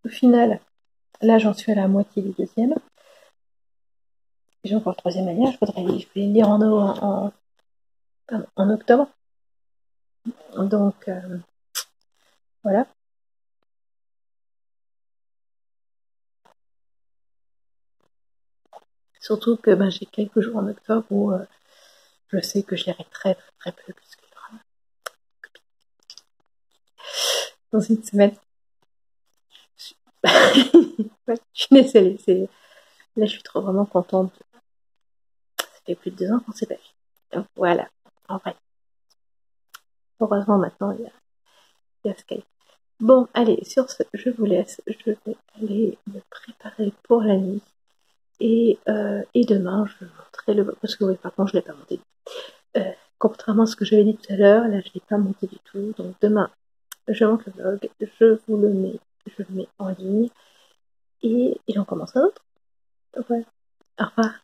au final, là, j'en suis à la moitié du deuxième. J'ai encore le troisième à lire. Je vais les lire en octobre. Donc, voilà. Surtout que j'ai quelques jours en octobre où je sais que je lirai très très très peu puisque il y aura dans une semaine. Ouais, je suis désolée. Là, je suis trop vraiment contente. Ça fait plus de 2 ans qu'on s'est pas vu. Donc voilà. En vrai. Heureusement maintenant il y a Skype. Bon, allez, sur ce, je vous laisse. Je vais aller me préparer pour la nuit. Et demain, je monterai le... Parce que oui, par contre, je ne l'ai pas monté. Contrairement à ce que j'avais dit tout à l'heure, là, je ne l'ai pas monté du tout. Donc demain, je monte le vlog, je le mets en ligne. Et on commence à autre. Voilà. Au revoir.